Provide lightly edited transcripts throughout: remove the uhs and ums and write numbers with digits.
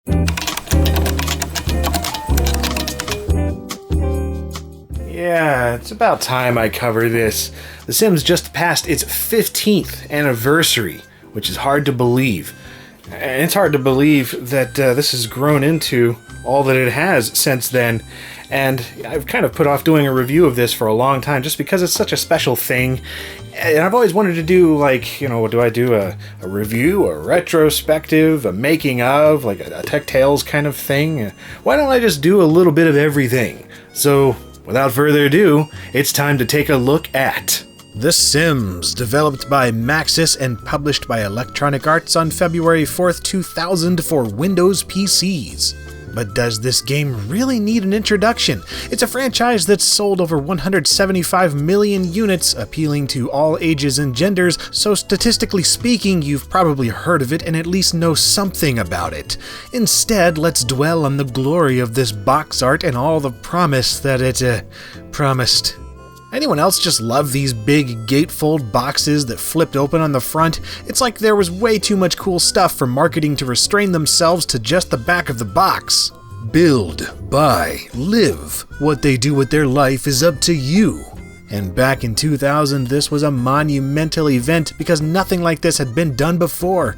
Yeah, it's about time I cover this. The Sims just passed its 15th anniversary, which is hard to believe. And it's hard to believe that this has grown into all that it has since then. And I've kind of put off doing a review of this for a long time just because it's such a special thing. And I've always wanted to do, like, do I do a review, a retrospective, a making of, like a Tech Tales kind of thing? Why don't I just do a little bit of everything? So, without further ado, it's time to take a look at The Sims, developed by Maxis and published by Electronic Arts on February 4th, 2000 for Windows PCs. But does this game really need an introduction? It's a franchise that's sold over 175 million units, appealing to all ages and genders, so statistically speaking, you've probably heard of it and at least know something about it. Instead, let's dwell on the glory of this box art and all the promise that it promised. Anyone else just love these big gatefold boxes that flipped open on the front? It's like there was way too much cool stuff for marketing to restrain themselves to just the back of the box. Build, buy, live. What they do with their life is up to you. And back in 2000, this was a monumental event because nothing like this had been done before.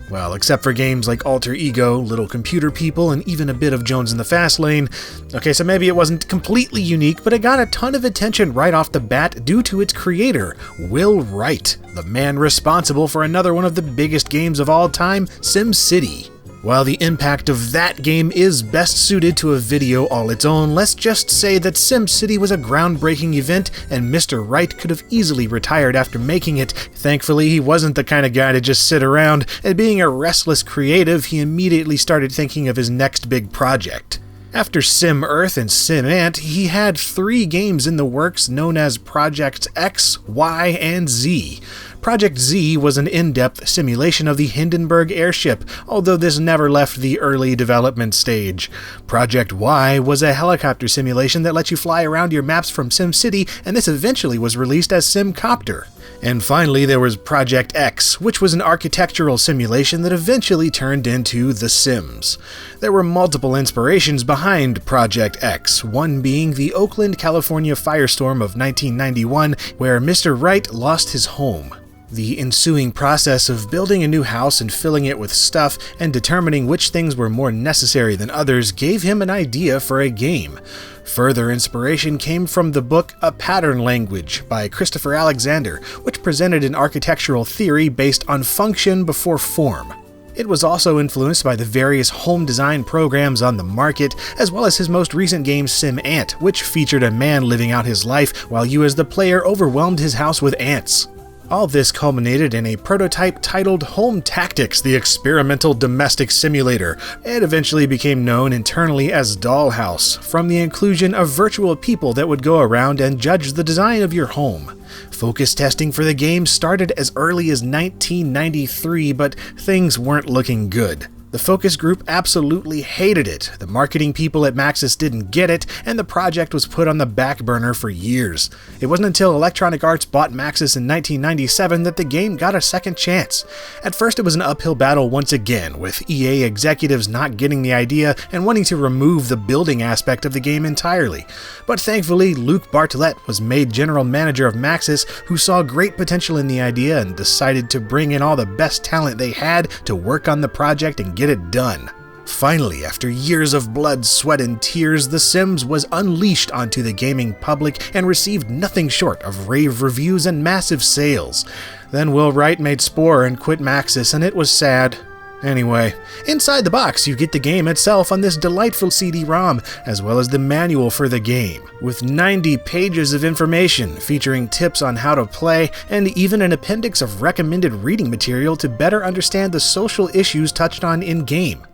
Well, except for games like Alter Ego, Little Computer People, and even a bit of Jones in the Fast Lane. Okay, so maybe it wasn't completely unique, but it got a ton of attention right off the bat due to its creator, Will Wright, the man responsible for another one of the biggest games of all time, SimCity. While the impact of that game is best suited to a video all its own, let's just say that SimCity was a groundbreaking event and Mr. Wright could have easily retired after making it. Thankfully, he wasn't the kind of guy to just sit around, and being a restless creative, he immediately started thinking of his next big project. After Sim Earth and Sim Ant, he had 3 games in the works known as Projects X, Y, and Z. Project Z was an in-depth simulation of the Hindenburg airship, although this never left the early development stage. Project Y was a helicopter simulation that lets you fly around your maps from SimCity, and this eventually was released as SimCopter. And finally, there was Project X, which was an architectural simulation that eventually turned into The Sims. There were multiple inspirations behind Project X, one being the Oakland, California firestorm of 1991, where Mr. Wright lost his home. The ensuing process of building a new house and filling it with stuff and determining which things were more necessary than others gave him an idea for a game. Further inspiration came from the book A Pattern Language by Christopher Alexander, which presented an architectural theory based on function before form. It was also influenced by the various home design programs on the market, as well as his most recent game Sim Ant, which featured a man living out his life while you as the player overwhelmed his house with ants. All this culminated in a prototype titled Home Tactics, the Experimental Domestic Simulator. It eventually became known internally as Dollhouse, from the inclusion of virtual people that would go around and judge the design of your home. Focus testing for the game started as early as 1993, but things weren't looking good. The focus group absolutely hated it, the marketing people at Maxis didn't get it, and the project was put on the back burner for years. It wasn't until Electronic Arts bought Maxis in 1997 that the game got a second chance. At first it was an uphill battle once again, with EA executives not getting the idea and wanting to remove the building aspect of the game entirely. But thankfully, Luke Bartlett was made general manager of Maxis, who saw great potential in the idea and decided to bring in all the best talent they had to work on the project and get it done. Finally, after years of blood, sweat, and tears, The Sims was unleashed onto the gaming public and received nothing short of rave reviews and massive sales. Then Will Wright made Spore and quit Maxis, and it was sad. Anyway, inside the box you get the game itself on this delightful CD-ROM, as well as the manual for the game, with 90 pages of information featuring tips on how to play, and even an appendix of recommended reading material to better understand the social issues touched on in-game.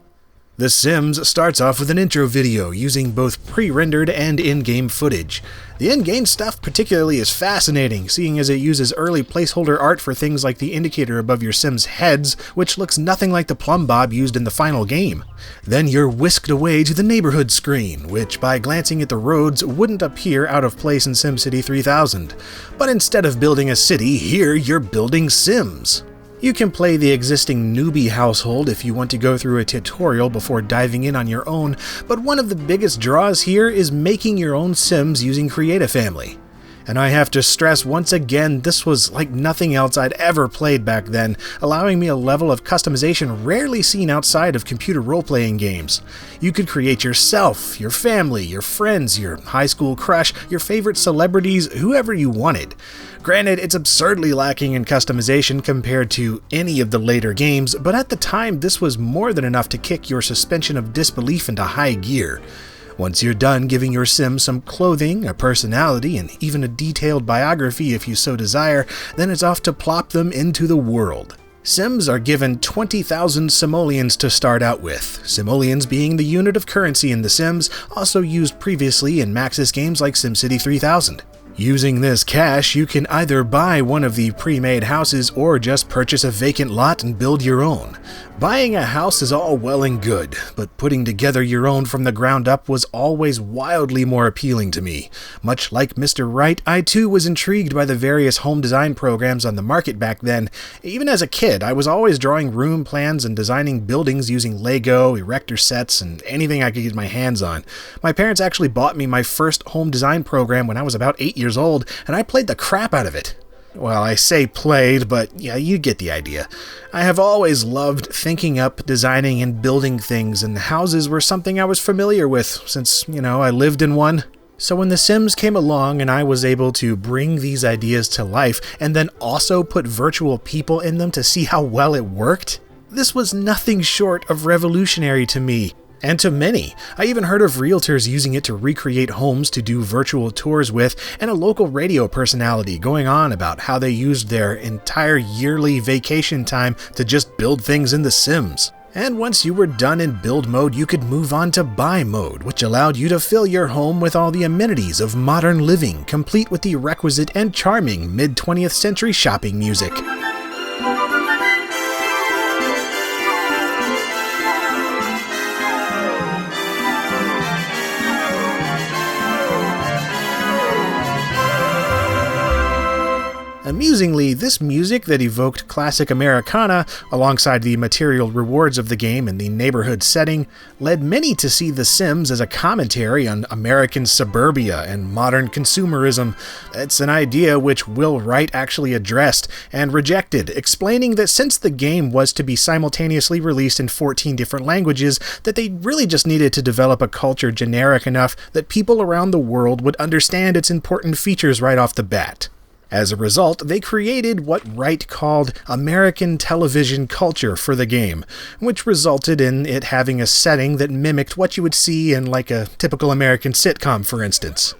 The Sims starts off with an intro video using both pre-rendered and in-game footage. The in-game stuff particularly is fascinating, seeing as it uses early placeholder art for things like the indicator above your Sims' heads, which looks nothing like the plumb bob used in the final game. Then you're whisked away to the neighborhood screen, which by glancing at the roads wouldn't appear out of place in SimCity 3000. But instead of building a city, here you're building Sims. You can play the existing newbie household if you want to go through a tutorial before diving in on your own, but one of the biggest draws here is making your own Sims using Create-A-Family. And I have to stress once again, this was like nothing else I'd ever played back then, allowing me a level of customization rarely seen outside of computer role-playing games. You could create yourself, your family, your friends, your high school crush, your favorite celebrities, whoever you wanted. Granted, it's absurdly lacking in customization compared to any of the later games, but at the time this was more than enough to kick your suspension of disbelief into high gear. Once you're done giving your Sim some clothing, a personality, and even a detailed biography if you so desire, then it's off to plop them into the world. Sims are given 20,000 simoleons to start out with, simoleons being the unit of currency in The Sims, also used previously in Maxis games like SimCity 3000. Using this cash, you can either buy one of the pre-made houses or just purchase a vacant lot and build your own. Buying a house is all well and good, but putting together your own from the ground up was always wildly more appealing to me. Much like Mr. Wright, I too was intrigued by the various home design programs on the market back then. Even as a kid, I was always drawing room plans and designing buildings using Lego, erector sets, and anything I could get my hands on. My parents actually bought me my first home design program when I was about 8 years old, and I played the crap out of it. Well, I say played, but yeah, you get the idea. I have always loved thinking up, designing, and building things, and houses were something I was familiar with, since, I lived in one. So when The Sims came along and I was able to bring these ideas to life, and then also put virtual people in them to see how well it worked, this was nothing short of revolutionary to me. And to many. I even heard of realtors using it to recreate homes to do virtual tours with, and a local radio personality going on about how they used their entire yearly vacation time to just build things in The Sims. And once you were done in build mode, you could move on to buy mode, which allowed you to fill your home with all the amenities of modern living, complete with the requisite and charming mid-20th century shopping music. Amusingly, this music that evoked classic Americana, alongside the material rewards of the game and the neighborhood setting, led many to see The Sims as a commentary on American suburbia and modern consumerism. It's an idea which Will Wright actually addressed and rejected, explaining that since the game was to be simultaneously released in 14 different languages, that they really just needed to develop a culture generic enough that people around the world would understand its important features right off the bat. As a result, they created what Wright called American television culture for the game, which resulted in it having a setting that mimicked what you would see in like a typical American sitcom, for instance.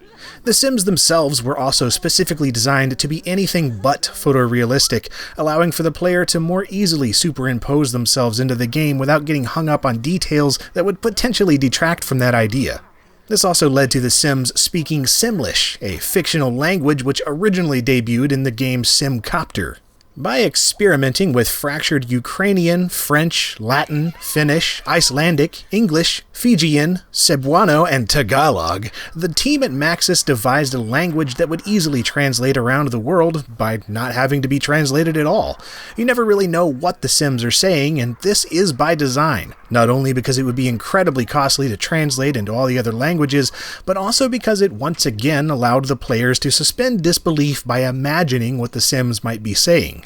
The Sims themselves were also specifically designed to be anything but photorealistic, allowing for the player to more easily superimpose themselves into the game without getting hung up on details that would potentially detract from that idea. This also led to The Sims speaking Simlish, a fictional language which originally debuted in the game SimCopter. By experimenting with fractured Ukrainian, French, Latin, Finnish, Icelandic, English, Fijian, Cebuano, and Tagalog, the team at Maxis devised a language that would easily translate around the world by not having to be translated at all. You never really know what the Sims are saying, and this is by design, not only because it would be incredibly costly to translate into all the other languages, but also because it once again allowed the players to suspend disbelief by imagining what the Sims might be saying.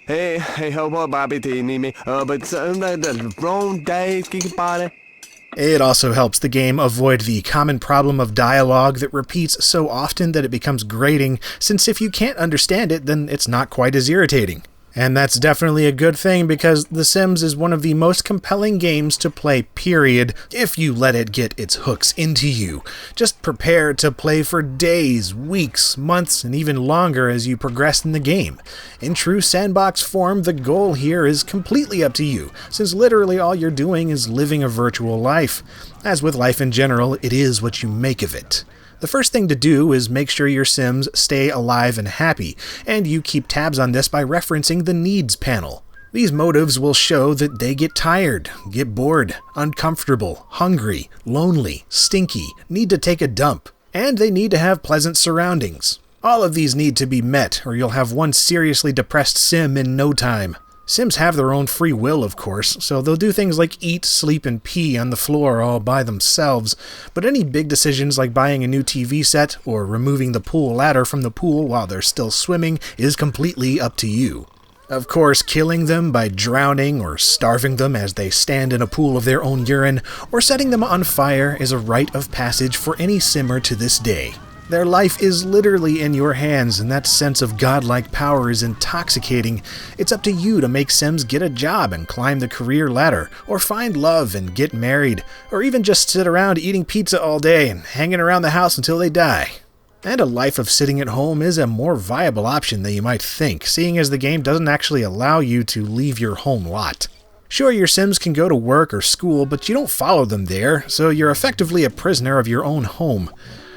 Hey, how Bobby me? But the wrong day, body. It also helps the game avoid the common problem of dialogue that repeats so often that it becomes grating, since if you can't understand it, then it's not quite as irritating. And that's definitely a good thing because The Sims is one of the most compelling games to play, period, if you let it get its hooks into you. Just prepare to play for days, weeks, months, and even longer as you progress in the game. In true sandbox form, the goal here is completely up to you, since literally all you're doing is living a virtual life. As with life in general, it is what you make of it. The first thing to do is make sure your Sims stay alive and happy, and you keep tabs on this by referencing the Needs panel. These motives will show that they get tired, get bored, uncomfortable, hungry, lonely, stinky, need to take a dump. And they need to have pleasant surroundings. All of these need to be met, or you'll have one seriously depressed sim in no time. Sims have their own free will, of course, so they'll do things like eat, sleep, and pee on the floor all by themselves, but any big decisions like buying a new TV set or removing the pool ladder from the pool while they're still swimming is completely up to you. Of course, killing them by drowning or starving them as they stand in a pool of their own urine, or setting them on fire is a rite of passage for any simmer to this day. Their life is literally in your hands, and that sense of godlike power is intoxicating. It's up to you to make Sims get a job and climb the career ladder, or find love and get married, or even just sit around eating pizza all day and hanging around the house until they die. And a life of sitting at home is a more viable option than you might think, seeing as the game doesn't actually allow you to leave your home lot. Sure, your Sims can go to work or school, but you don't follow them there, so you're effectively a prisoner of your own home.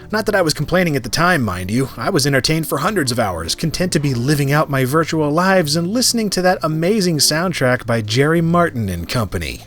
Not that I was complaining at the time, mind you. I was entertained for hundreds of hours, content to be living out my virtual lives and listening to that amazing soundtrack by Jerry Martin and company.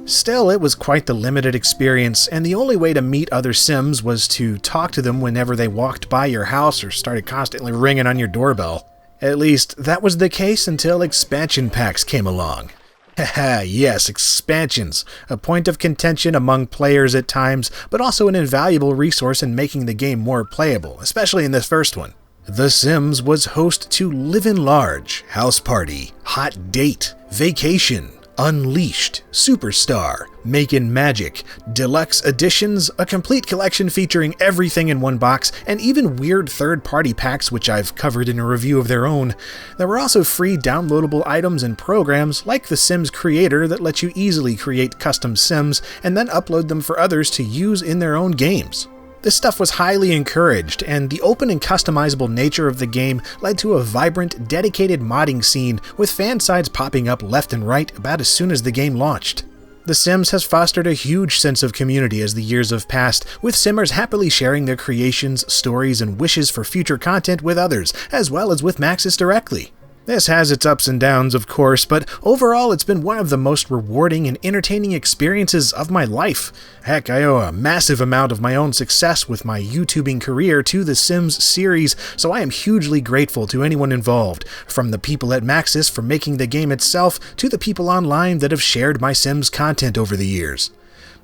Still, it was quite the limited experience, and the only way to meet other Sims was to talk to them whenever they walked by your house or started constantly ringing on your doorbell. At least, that was the case until expansion packs came along. Haha, yes, expansions. A point of contention among players at times, but also an invaluable resource in making the game more playable, especially in this first one. The Sims was host to Livin' Large, House Party, Hot Date, Vacation, Unleashed, Superstar, Makin' Magic, Deluxe Editions, a complete collection featuring everything in one box, and even weird third-party packs which I've covered in a review of their own. There were also free downloadable items and programs like the Sims Creator that let you easily create custom Sims and then upload them for others to use in their own games. This stuff was highly encouraged, and the open and customizable nature of the game led to a vibrant, dedicated modding scene with fan sides popping up left and right about as soon as the game launched. The Sims has fostered a huge sense of community as the years have passed, with Simmers happily sharing their creations, stories, and wishes for future content with others, as well as with Maxis directly. This has its ups and downs, of course, but overall it's been one of the most rewarding and entertaining experiences of my life. Heck, I owe a massive amount of my own success with my YouTubing career to the Sims series, so I am hugely grateful to anyone involved, from the people at Maxis for making the game itself to the people online that have shared my Sims content over the years.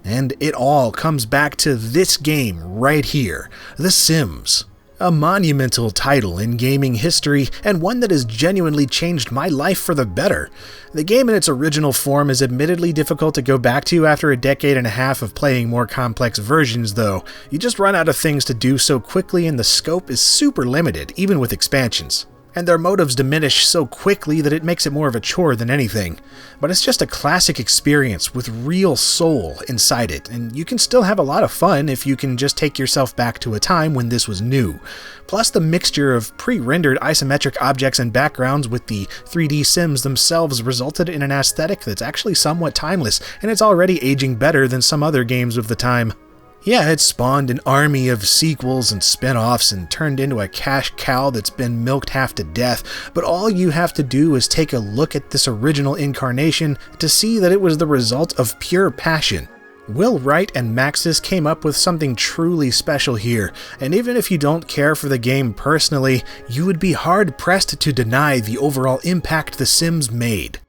And it all comes back to this game right here, The Sims. A monumental title in gaming history, and one that has genuinely changed my life for the better. The game in its original form is admittedly difficult to go back to after a decade and a half of playing more complex versions, though. You just run out of things to do so quickly, and the scope is super limited, even with expansions. And their motives diminish so quickly that it makes it more of a chore than anything. But it's just a classic experience with real soul inside it, and you can still have a lot of fun if you can just take yourself back to a time when this was new. Plus, the mixture of pre-rendered isometric objects and backgrounds with the 3D Sims themselves resulted in an aesthetic that's actually somewhat timeless, and it's already aging better than some other games of the time. Yeah, it spawned an army of sequels and spin-offs and turned into a cash cow that's been milked half to death, but all you have to do is take a look at this original incarnation to see that it was the result of pure passion. Will Wright and Maxis came up with something truly special here, and even if you don't care for the game personally, you would be hard-pressed to deny the overall impact The Sims made.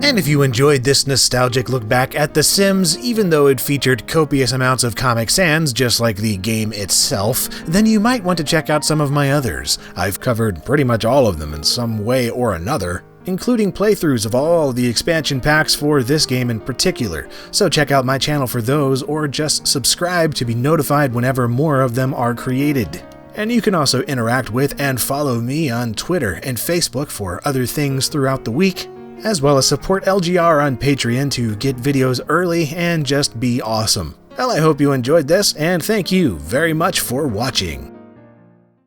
And if you enjoyed this nostalgic look back at The Sims, even though it featured copious amounts of Comic Sans just like the game itself, then you might want to check out some of my others. I've covered pretty much all of them in some way or another, including playthroughs of all the expansion packs for this game in particular, so check out my channel for those, or just subscribe to be notified whenever more of them are created. And you can also interact with and follow me on Twitter and Facebook for other things throughout the week, as well as support LGR on Patreon to get videos early and just be awesome. Well, I hope you enjoyed this, and thank you very much for watching.